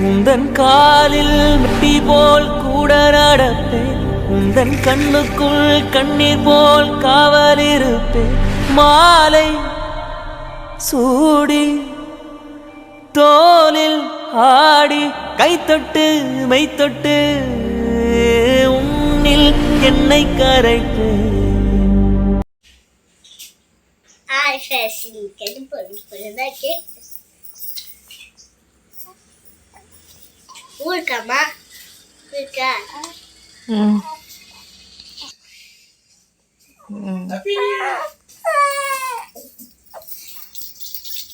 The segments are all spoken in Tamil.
உந்தன் காலில் மெட்டி போல் கூட நடப்பேன், உந்தன் கண்ணுக்குள் கண்ணீர் போல் காவல் இருப்பேன். மாலை சூடி தோலில் ஆடி கைத்தொட்டு மைத்தொட்டு உன்னில் என்னை கரைப்பேன். ஊருக்காமா இருக்கா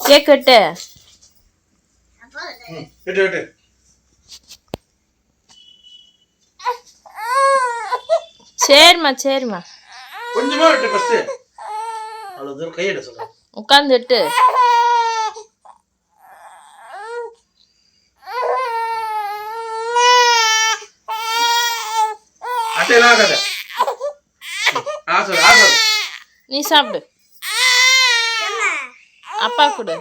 கேக் வெட்டு. சரிம்மா சரிம்மா கொஞ்சமா வெட்டு ஃபர்ஸ்ட். அவ்வளவு தூரம் கையிட சொல்ற. உட்கார்ந்து வெட்டு. அட்டேலாம் கத. ஆசோ ஆசோ. நீ சாப்பிடு. அப்பா கொடு.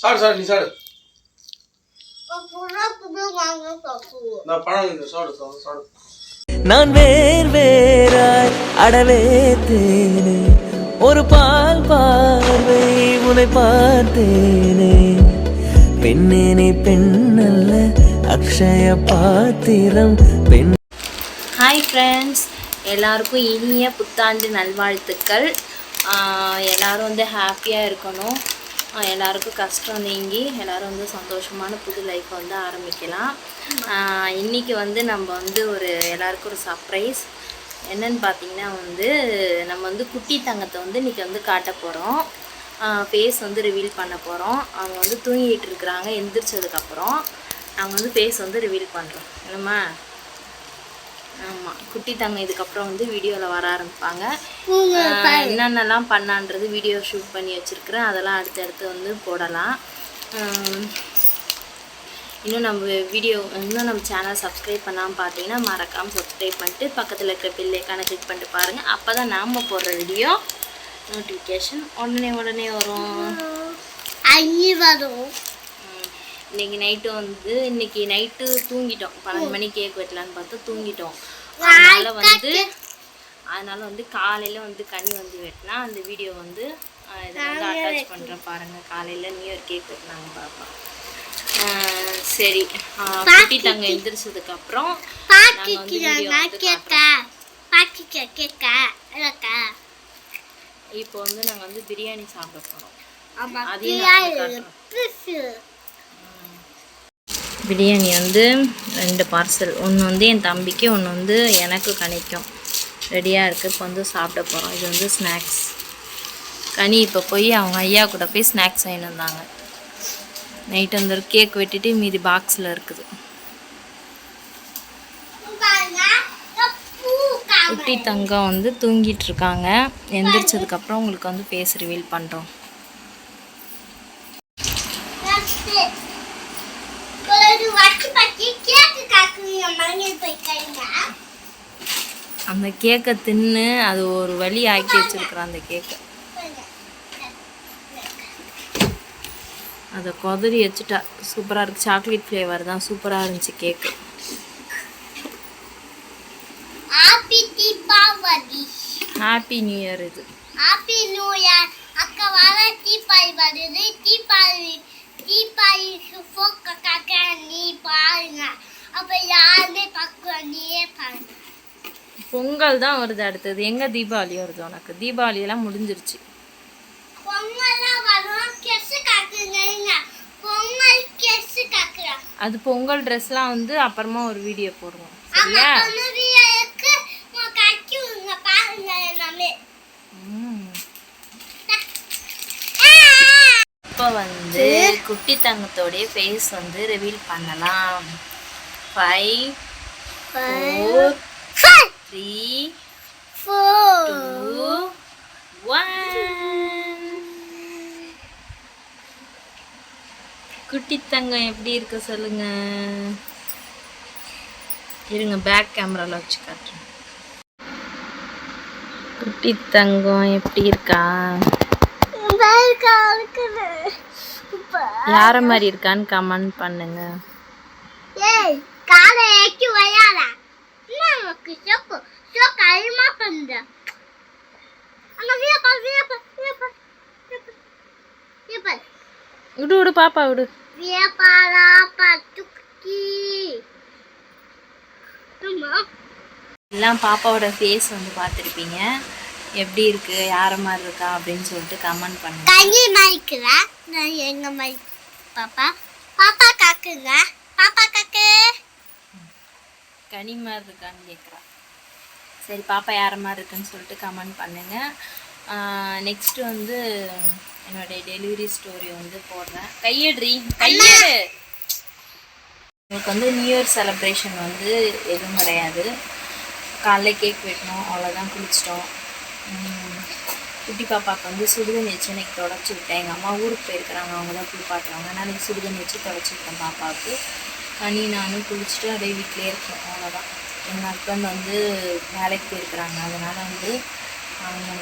சாடு சாடு நீ சாடு. நான் பழம் சாடு சாடு. நான் வேர் வேறாய் அடவே தேனே, ஒரு பால் பார்வை உன்னை பார்த்தேனே. பெண்ணேனே பெண்ணல்ல அக்ஷய பாத்திரம் பெண். ஹாய் ஃப்ரெண்ட்ஸ், எல்லாருக்கும் இனிய புத்தாண்டு நல்வாழ்த்துக்கள். எல்லோரும் வந்து ஹாப்பியாக இருக்கணும், எல்லாருக்கும் கஷ்டம் நீங்கி எல்லோரும் வந்து சந்தோஷமான புது லைஃப்பை வந்து ஆரம்பிக்கலாம். இன்றைக்கி வந்து நம்ம வந்து எல்லாருக்கும் ஒரு சர்ப்ரைஸ் என்னன்னு பார்த்தீங்கன்னா வந்து நம்ம வந்து குட்டி தங்கத்தை வந்து இன்றைக்கி வந்து காட்ட போகிறோம். ஃபேஸ் வந்து ரிவீல் பண்ண போகிறோம். அவங்க வந்து தூங்கிட்டு இருக்கிறாங்க. எந்திரிச்சதுக்கப்புறம் நாங்கள் வந்து ஃபேஸ் வந்து ரிவீல் பண்ணுறோம். என்னம்மா? ஆமாம், குட்டி தங்க இதுக்கப்புறம் வந்து வீடியோவில் வர ஆரம்பிப்பாங்க. என்னென்னலாம் பண்ணான்றது வீடியோ ஷூட் பண்ணி வச்சுருக்கிறேன். அதெல்லாம் அடுத்தடுத்து வந்து போடலாம். இன்னும் நம்ம சேனல் சப்ஸ்கிரைப் பண்ணாமல் பார்த்தீங்கன்னா மறக்காமல் சப்ஸ்கிரைப் பண்ணிட்டு பக்கத்தில் இருக்கிற பெல் ஐகானை கிளிக் பண்ணிட்டு பாருங்கள். அப்போ தான் நாம் போடுற வீடியோ நோட்டிஃபிகேஷன் உடனே வரும். இன்னைக்கு நைட்டு தூங்கிட்டோம். 12 மணி கேக் வெட்டலான்னு பார்த்தா தூங்கிட்டோம். அதனால வந்து காலையில் வந்து கனி வந்து வெட்டினா அந்த வீடியோ வந்து இதை வந்து அட்டாச் பண்ணுறேன் பாருங்கள். காலையில் நியூ இயர் கேக் வெட்டினாங்க பார்ப்போம். சரி, குட்டி தங்க எந்திரிச்சதுக்கப்புறம் நாங்கள் வந்து வீடியோ இப்போ வந்து நாங்கள் வந்து பிரியாணி சாப்பிட போகிறோம். பிரியாணி வந்து 2 பார்சல், ஒன்று வந்து என் தம்பிக்கு, ஒன்று வந்து எனக்கு கணிக்கும். ரெடியாக இருக்குது. இப்போ வந்து சாப்பிட போகிறோம். இது வந்து ஸ்நாக்ஸ். கனி இப்போ போய் அவங்க ஐயா கூட போய் ஸ்நாக்ஸ் வாங்கிட்டு வந்தாங்க. நைட்டு வந்து கேக் வெட்டிட்டு மீதி பாக்ஸில் இருக்குது. குட்டி தங்கம் வந்து தூங்கிட்டு இருக்காங்க. எந்திரிச்சதுக்கப்புறம் உங்களுக்கு வந்து ஃபேஸ் ரிவீல் பண்ணுறோம். அந்த கேக்கை தின்னு அது ஒரு வழி ஆக்கி வச்சிருக்கிறான். அந்த கேக்கை அதை கொதறி வச்சுட்டா. சூப்பராக இருக்குது. சாக்லேட் ஃப்ளேவர் தான். சூப்பராக இருந்துச்சு கேக்கு. Happy new year. இது ஹாப்பி நியூ இயர். அக்கா வர தீபாவளி வருது. தீபாவளி நீ பாருங்க. அப்ப யாருமே பார்க்க நீயே பாருங்க. பொங்கல் தான் வருது அடுத்தது. எங்க தீபாவளி வருது உனக்கு? தீபாவளி எல்லாம் முடிஞ்சிருச்சு. அது பொங்கல் ட்ரெஸ்லாம் வந்து அப்புறமா ஒரு வீடியோ போடுவோம். சரியா? இப்போ வந்து குட்டி தங்கத்தோடைய ஃபேஸ் வந்து ரிவீல் பண்ணலாம். 5 4 3 2 1. குட்டி தங்கம் எப்படி இருக்கு சொல்லுங்க. இருங்க பேக் கேமரால வச்சு காட்டுறேன். குட்டி தங்கம் எப்படி இருக்கா? யார மாதிரி இருக்கான்னு கமெண்ட் பண்ணுங்க. விடு விடு பாப்பா விடு. எல்லாம் பாப்பாவோட ஃபேஸ் வந்து பார்த்துருப்பீங்க. எப்படி இருக்கு, யார மாதிரி இருக்கா அப்படின்னு சொல்லிட்டு கமெண்ட் பண்ணுங்க. கனி மாய்க்குறா நான் எங்க மை பாப்பா பாப்பா காக்குங்க பாப்பா காக்கு கனி மாதிரி இருக்கான்னு கேட்குறா. சரி பாப்பா யார மாதிரி இருக்குன்னு சொல்லிட்டு கமெண்ட் பண்ணுங்க. நெக்ஸ்ட் வந்து என்னுடைய டெலிவரி ஸ்டோரி வந்து போடுறேன். கையெடுறி கையெடு. உங்களுக்கு வந்து நியூ இயர் செலிப்ரேஷன் வந்து எதுவும் கிடையாது. காலைல கேக் வெட்டணும், அவ்வளோதான். குளிச்சிட்டோம். குட்டி பாப்பாவுக்கு வந்து சுடுதண்ணி வச்சு இன்னைக்கு தொடச்சி விட்டேன். எங்கள் அம்மா ஊருக்கு போயிருக்கிறாங்க, அவங்க தான் குளிப்பாட்டுறாங்க. அதனால் இன்னைக்கு சுடுதண்ணி வச்சு தொடச்சி விட்டேன் பாப்பாவுக்கு. கனி நானும் குளிச்சுட்டு அப்படியே வீட்டிலே இருக்கோம், அவ்வளோதான். எங்கள் ஹஸ்பண்ட் வந்து வேலைக்கு போயிருக்கிறாங்க, அதனால் வந்து அவங்க